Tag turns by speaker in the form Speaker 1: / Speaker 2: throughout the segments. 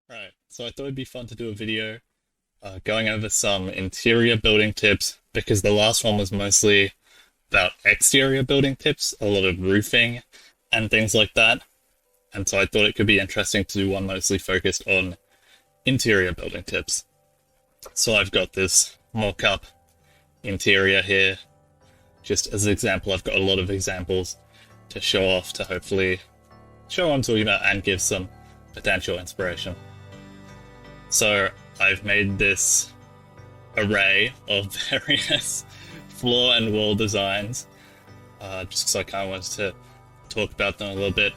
Speaker 1: Right, so I thought it'd be fun to do a video going over some interior building tips because the last one was mostly about exterior building tips, a lot of roofing and things like that. And so I thought it could be interesting to do one mostly focused on interior building tips. So I've got this mock-up interior here. Just as an example, I've got a lot of examples to show off to hopefully show what I'm talking about and give some potential inspiration. So I've made this array of various floor and wall designs, just because I kind of wanted to talk about them a little bit.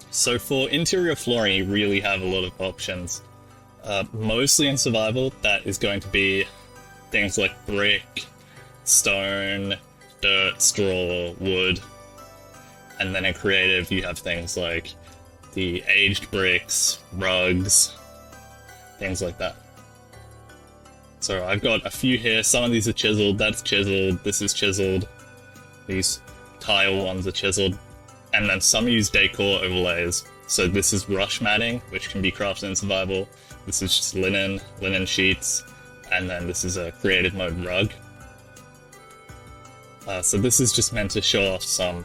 Speaker 1: So for interior flooring, you really have a lot of options. Mostly in survival, that is going to be things like brick, stone, dirt, straw, wood. And then in creative, you have things like the aged bricks, rugs, things like that. So I've got a few here. Some of these are chiseled. That's chiseled. This is chiseled. These tile ones are chiseled. And then some use decor overlays. So this is rush matting, which can be crafted in survival. This is just linen sheets. And then this is a creative mode rug. So this is just meant to show off some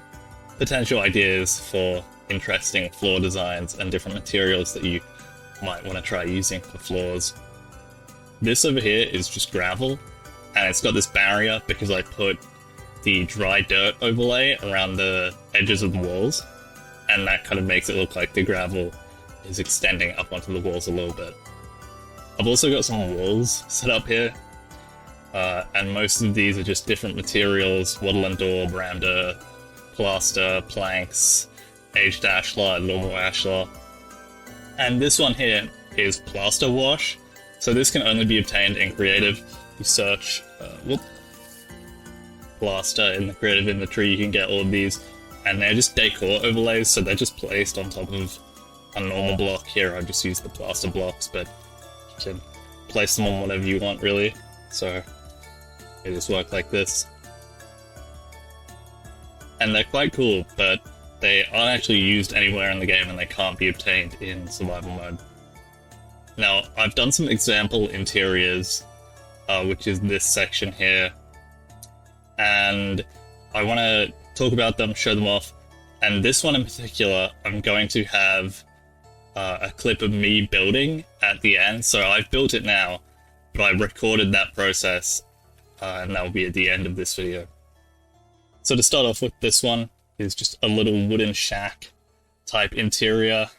Speaker 1: potential ideas for interesting floor designs and different materials that you might want to try using for floors. This over here is just gravel, and it's got this barrier because I put the dry dirt overlay around the edges of the walls, and that kind of makes it look like the gravel is extending up onto the walls a little bit. I've also got some walls set up here, and most of these are just different materials: wattle and daub, rammed earth, plaster, planks, aged ashlar, normal ashlar. And this one here is plaster wash. So this can only be obtained in creative. You search plaster in the creative inventory, you can get all of these. And they're just decor overlays, so they're just placed on top of a normal block. Here I've just used the plaster blocks, but you can place them on whatever you want really. So they just work like this. And they're quite cool, but they aren't actually used anywhere in the game and they can't be obtained in survival mode. Now, I've done some example interiors, which is this section here, and I want to talk about them, show them off, and this one in particular, I'm going to have a clip of me building at the end. So I've built it now, but I recorded that process, and that will be at the end of this video. So to start off with, this one is just a little wooden shack type interior,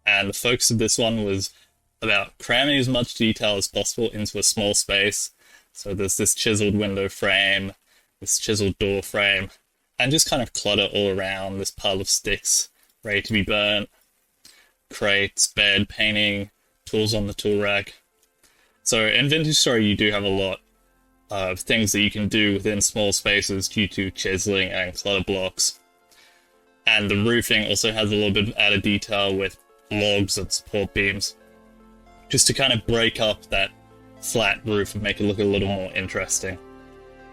Speaker 1: and the focus of this one was about cramming as much detail as possible into a small space. So there's this chiseled window frame, this chiseled door frame, and just kind of clutter all around, this pile of sticks ready to be burnt, crates, bed, painting, tools on the tool rack. So in Vintage Story you do have a lot of things that you can do within small spaces due to chiseling and clutter blocks. And the roofing also has a little bit of added detail with logs and support beams, just to kind of break up that flat roof and make it look a little more interesting.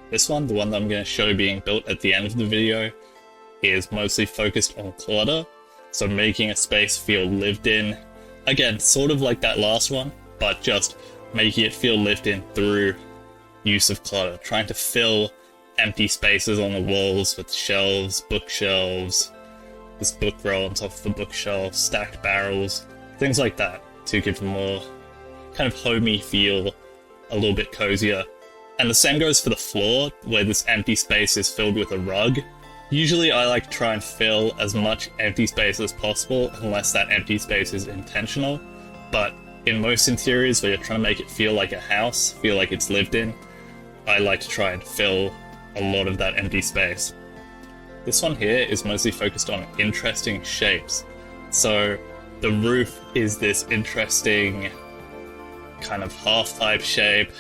Speaker 1: This one, the one that I'm going to show being built at the end of the video, is mostly focused on clutter, so making a space feel lived in. Again, sort of like that last one, but just making it feel lived in through use of clutter, trying to fill empty spaces on the walls with shelves, bookshelves, this book row on top of the bookshelf, stacked barrels, things like that, to give a more kind of homey feel, a little bit cozier. And the same goes for the floor, where this empty space is filled with a rug. Usually I like to try and fill as much empty space as possible, unless that empty space is intentional. But in most interiors where you're trying to make it feel like a house, feel like it's lived in, I like to try and fill a lot of that empty space. This one here is mostly focused on interesting shapes. So the roof is this interesting kind of half-pipe shape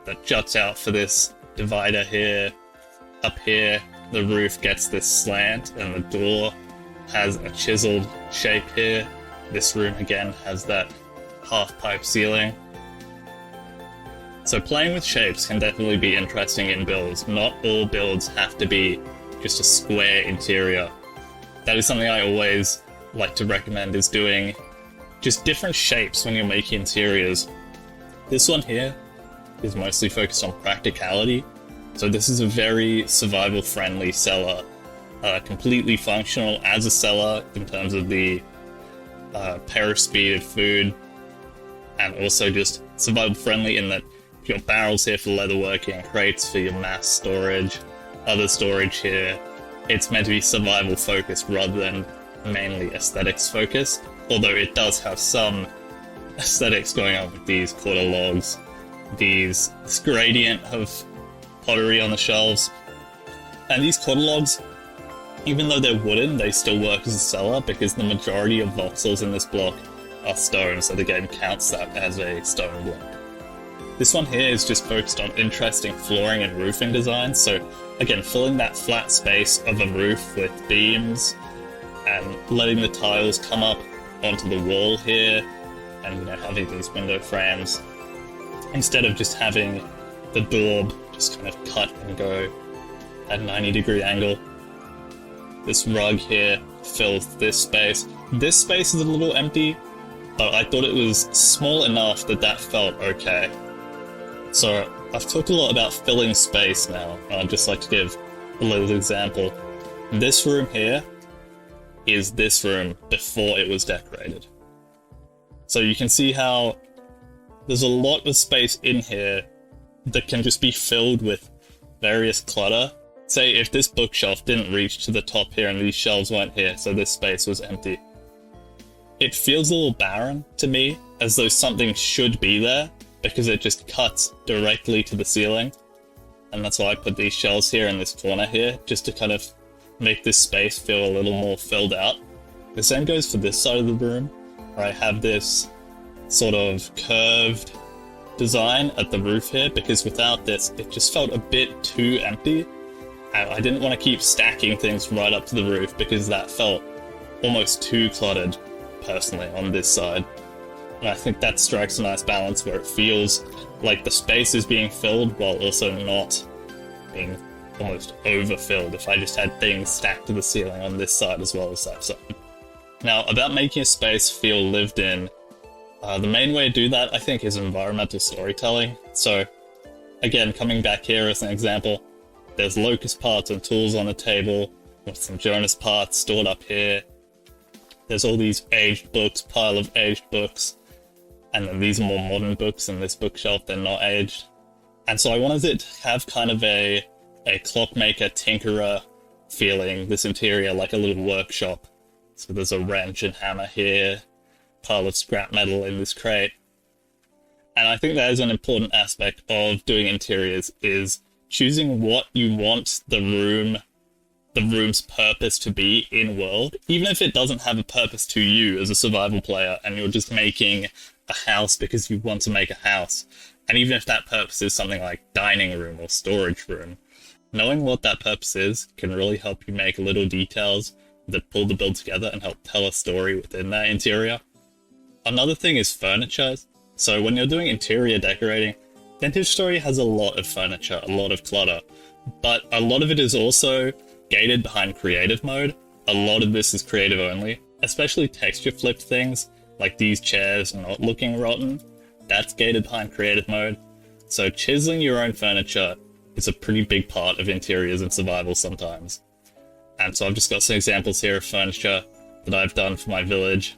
Speaker 1: that juts out for this divider here. Up here, the roof gets this slant and the door has a chiseled shape here. This room again has that half-pipe ceiling. So playing with shapes can definitely be interesting in builds. Not all builds have to be just a square interior. That is something I always like to recommend, is doing just different shapes when you're making interiors. This one here is mostly focused on practicality. So this is a very survival-friendly cellar, completely functional as a cellar in terms of the perish speed of food, and also just survival-friendly in that your barrels here for leatherworking, crates for your mass storage, other storage here. It's meant to be survival-focused rather than mainly aesthetics-focused, although it does have some aesthetics going on with these quarter logs, this gradient of pottery on the shelves. And these quarter logs, even though they're wooden, they still work as a cellar because the majority of voxels in this block are stone, so the game counts that as a stone block. This one here is just focused on interesting flooring and roofing designs, so again, filling that flat space of a roof with beams and letting the tiles come up onto the wall here, and having these window frames instead of just having the daub just kind of cut and go at a 90-degree angle. This rug here fills this space. This space is a little empty, but I thought it was small enough that that felt okay. So I've talked a lot about filling space now, and I'd just like to give a little example. This room here is this room before it was decorated. So you can see how there's a lot of space in here that can just be filled with various clutter. Say if this bookshelf didn't reach to the top here and these shelves weren't here, so this space was empty. It feels a little barren to me, as though something should be there, because it just cuts directly to the ceiling. And that's why I put these shelves here in this corner here, just to kind of make this space feel a little more filled out. The same goes for this side of the room, where I have this sort of curved design at the roof here, because without this, it just felt a bit too empty. And I didn't want to keep stacking things right up to the roof, because that felt almost too cluttered, personally, on this side. And I think that strikes a nice balance where it feels like the space is being filled while also not being almost overfilled if I just had things stacked to the ceiling on this side as well as that side. Now, about making a space feel lived in, the main way to do that, I think, is environmental storytelling. So, again, coming back here as an example, there's locust parts and tools on the table, with some Jonas parts stored up here. There's all these aged books, pile of aged books, and then these are more modern books in this bookshelf, they're not aged. And so I wanted it to have kind of a Clockmaker, tinkerer feeling, this interior like a little workshop. So there's a wrench and hammer here, pile of scrap metal in this crate. And I think that is an important aspect of doing interiors, is choosing what you want the room's purpose to be in world, even if it doesn't have a purpose to you as a survival player and you're just making a house because you want to make a house. And even if that purpose is something like dining room or storage room, knowing what that purpose is can really help you make little details that pull the build together and help tell a story within that interior. Another thing is furniture. So when you're doing interior decorating, Vintage Story has a lot of furniture, a lot of clutter, but a lot of it is also gated behind creative mode. A lot of this is creative only, especially texture flipped things like these chairs not looking rotten. That's gated behind creative mode. So chiseling your own furniture is a pretty big part of interiors and survival sometimes. And so I've just got some examples here of furniture that I've done for my village.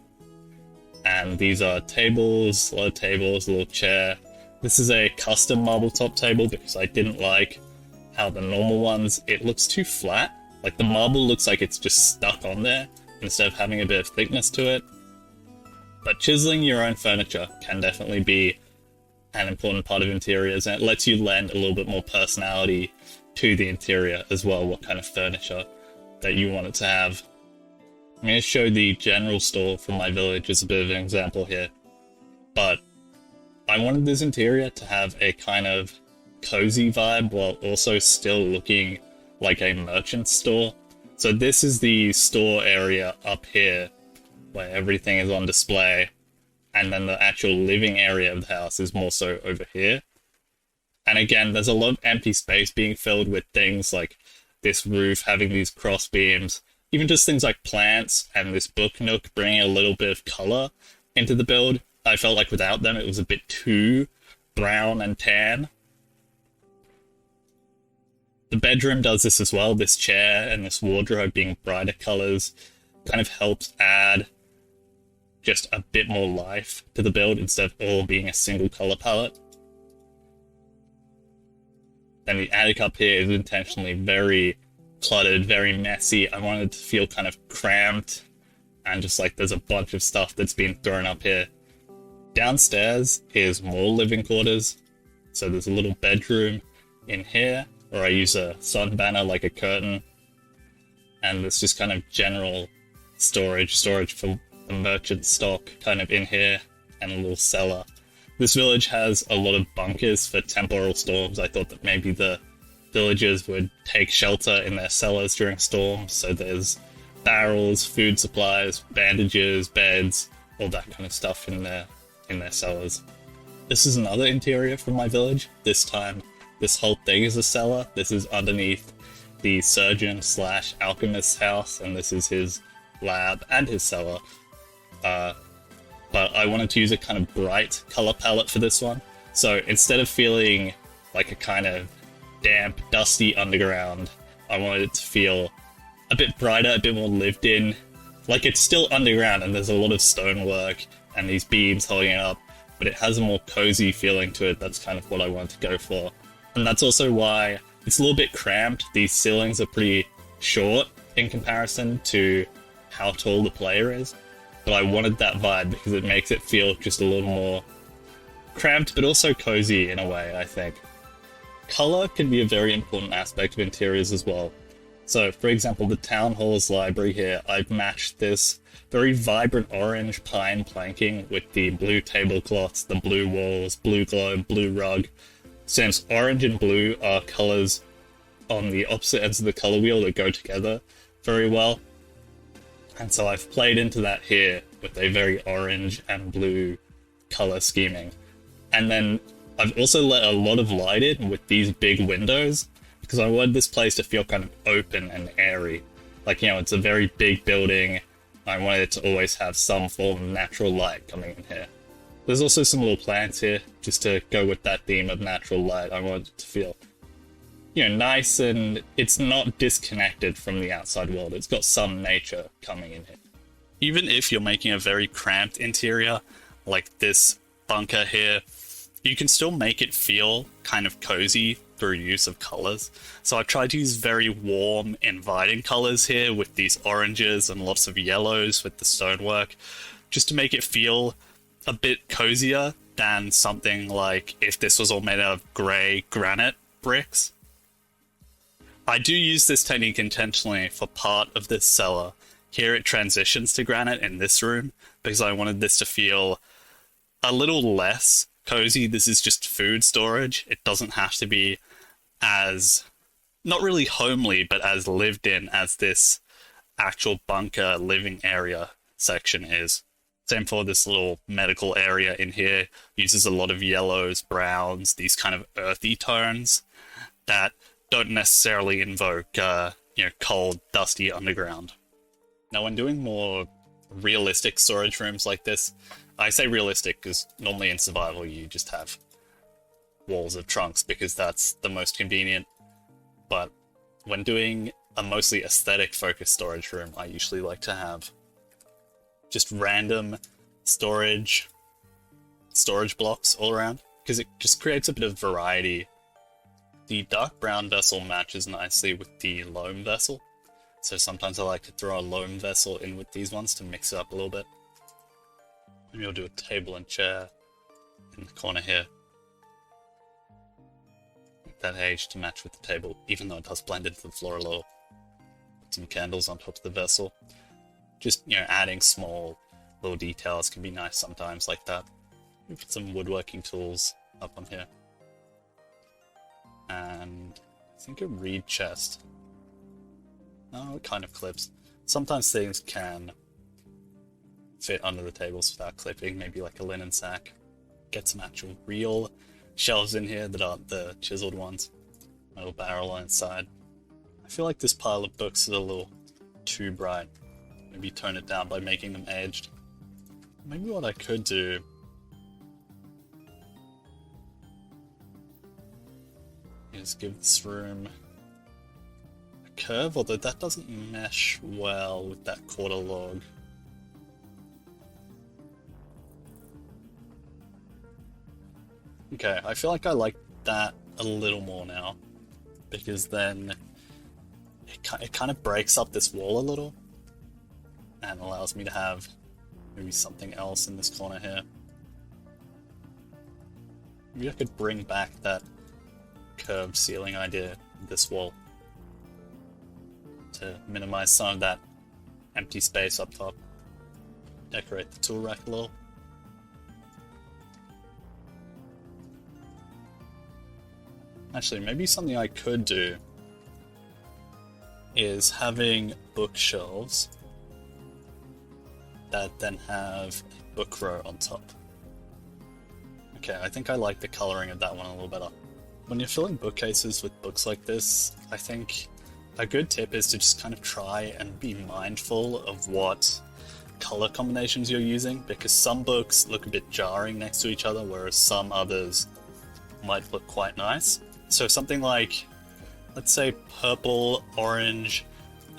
Speaker 1: And these are tables, a lot of tables, a little chair. This is a custom marble top table because I didn't like how the normal ones, it looks too flat. Like the marble looks like it's just stuck on there instead of having a bit of thickness to it. But chiseling your own furniture can definitely be an important part of interiors, and it lets you lend a little bit more personality to the interior as well, what kind of furniture that you want it to have. I'm going to show the general store from my village as a bit of an example here. But I wanted this interior to have a kind of cozy vibe while also still looking like a merchant store. So this is the store area up here where everything is on display, and then the actual living area of the house is more so over here. And again, there's a lot of empty space being filled with things like this roof having these cross beams, even just things like plants and this book nook bringing a little bit of color into the build. I felt like without them it was a bit too brown and tan. The bedroom does this as well. This chair and this wardrobe being brighter colors kind of helps add just a bit more life to the build instead of all being a single color palette. Then the attic up here is intentionally very cluttered, very messy. I wanted it to feel kind of cramped and just like there's a bunch of stuff that's been thrown up here. Downstairs is more living quarters. So there's a little bedroom in here, or I use a sun banner like a curtain. And there's just kind of general storage for the merchant stock kind of in here, and a little cellar. This village has a lot of bunkers for temporal storms. I thought that maybe the villagers would take shelter in their cellars during storms. So there's barrels, food supplies, bandages, beds, all that kind of stuff in their cellars. This is another interior from my village. This time, this whole thing is a cellar. This is underneath the surgeon / alchemist's house, and this is his lab and his cellar. But I wanted to use a kind of bright color palette for this one. So instead of feeling like a kind of damp, dusty underground, I wanted it to feel a bit brighter, a bit more lived in. Like it's still underground and there's a lot of stonework and these beams holding it up, but it has a more cozy feeling to it. That's kind of what I wanted to go for. And that's also why it's a little bit cramped. These ceilings are pretty short in comparison to how tall the player is. But I wanted that vibe because it makes it feel just a little more cramped, but also cozy in a way, I think. Color can be a very important aspect of interiors as well. So, for example, the town hall's library here, I've matched this very vibrant orange pine planking with the blue tablecloths, the blue walls, blue globe, blue rug. Since orange and blue are colors on the opposite ends of the color wheel that go together very well. And so I've played into that here with a very orange and blue color scheming. And then I've also let a lot of light in with these big windows because I wanted this place to feel kind of open and airy. Like, you know, it's a very big building. I wanted it to always have some form of natural light coming in here. There's also some little plants here just to go with that theme of natural light. I wanted it to feel, you know, nice, and it's not disconnected from the outside world. It's got some nature coming in here. Even if you're making a very cramped interior, like this bunker here, you can still make it feel kind of cozy through use of colors. So I've tried to use very warm, inviting colors here with these oranges and lots of yellows with the stonework, just to make it feel a bit cozier than something like if this was all made out of grey granite bricks. I do use this technique intentionally for part of this cellar. Here it transitions to granite in this room because I wanted this to feel a little less cozy. This is just food storage. It doesn't have to be as, not really homely, but as lived in as this actual bunker living area section is. Same for this little medical area in here. Uses a lot of yellows, browns, these kind of earthy tones that don't necessarily invoke, cold, dusty underground. Now, when doing more realistic storage rooms like this, I say realistic because normally in survival you just have walls of trunks because that's the most convenient. But when doing a mostly aesthetic focused storage room, I usually like to have just random storage blocks all around because it just creates a bit of variety. The dark brown vessel matches nicely with the loam vessel, so sometimes I like to throw a loam vessel in with these ones to mix it up a little bit. Maybe I'll do a table and chair in the corner here. Make that age to match with the table, even though it does blend into the floor a little. Put some candles on top of the vessel. Just, adding small little details can be nice sometimes like that. Put some woodworking tools up on here. And I think a reed chest. Oh, it kind of clips. Sometimes things can fit under the tables without clipping, maybe like a linen sack. Get some actual real shelves in here that aren't the chiseled ones. A little barrel on its side. I feel like this pile of books is a little too bright. Maybe tone it down by making them aged. maybe what I could do is give this room a curve, although that doesn't mesh well with that quarter log. Okay, I feel like I like that a little more now, because then it kind of breaks up this wall a little and allows me to have maybe something else in this corner here. Maybe I could bring back that curved ceiling idea with this wall to minimize some of that empty space up top. Decorate the tool rack a little. Actually, maybe something I could do is having bookshelves that then have a book row on top. Okay, I think I like the coloring of that one a little better. When you're filling bookcases with books like this, I think a good tip is to just kind of try and be mindful of what color combinations you're using, because some books look a bit jarring next to each other, whereas some others might look quite nice. So something like, let's say purple, orange,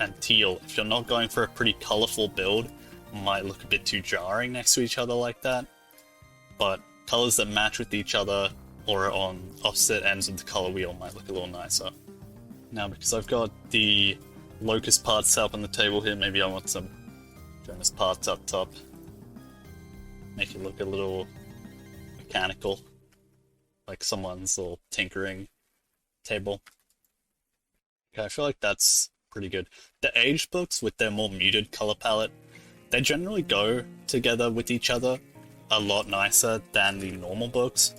Speaker 1: and teal, if you're not going for a pretty colorful build, might look a bit too jarring next to each other like that. But colors that match with each other or on opposite ends of the color wheel might look a little nicer. Now, because I've got the locust parts set up on the table here, maybe I want some Jonas parts up top. Make it look a little mechanical, like someone's little tinkering table. Okay, I feel like that's pretty good. The aged books with their more muted color palette, they generally go together with each other a lot nicer than the normal books,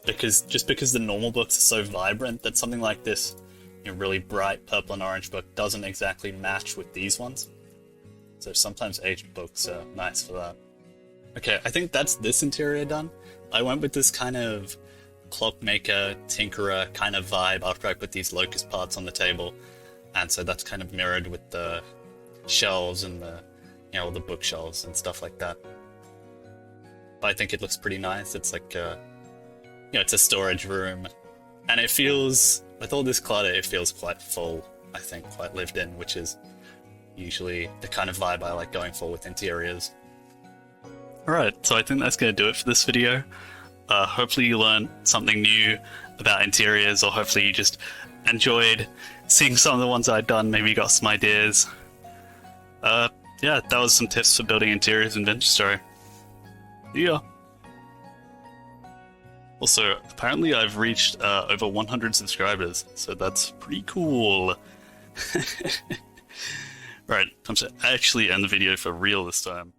Speaker 1: because the normal books are so vibrant that something like this, you know, really bright purple and orange book doesn't exactly match with these ones. So sometimes aged books are nice for that. Okay, I think that's this interior done. I went with this kind of Clockmaker, Tinkerer kind of vibe after I put these locust parts on the table, and so that's kind of mirrored with the shelves and the, you know, the bookshelves and stuff like that. But I think it looks pretty nice. It's like you know, it's a storage room, and it feels, with all this clutter, it feels quite full, I think, quite lived in, which is usually the kind of vibe I like going for with interiors. Alright, so I think that's going to do it for this video. Hopefully you learned something new about interiors, or hopefully you just enjoyed seeing some of the ones I'd done, maybe you got some ideas. Yeah, that was some tips for building interiors in Vintage Story. Yeah. Also, apparently I've reached over 100 subscribers, so that's pretty cool. Right, time to actually end the video for real this time.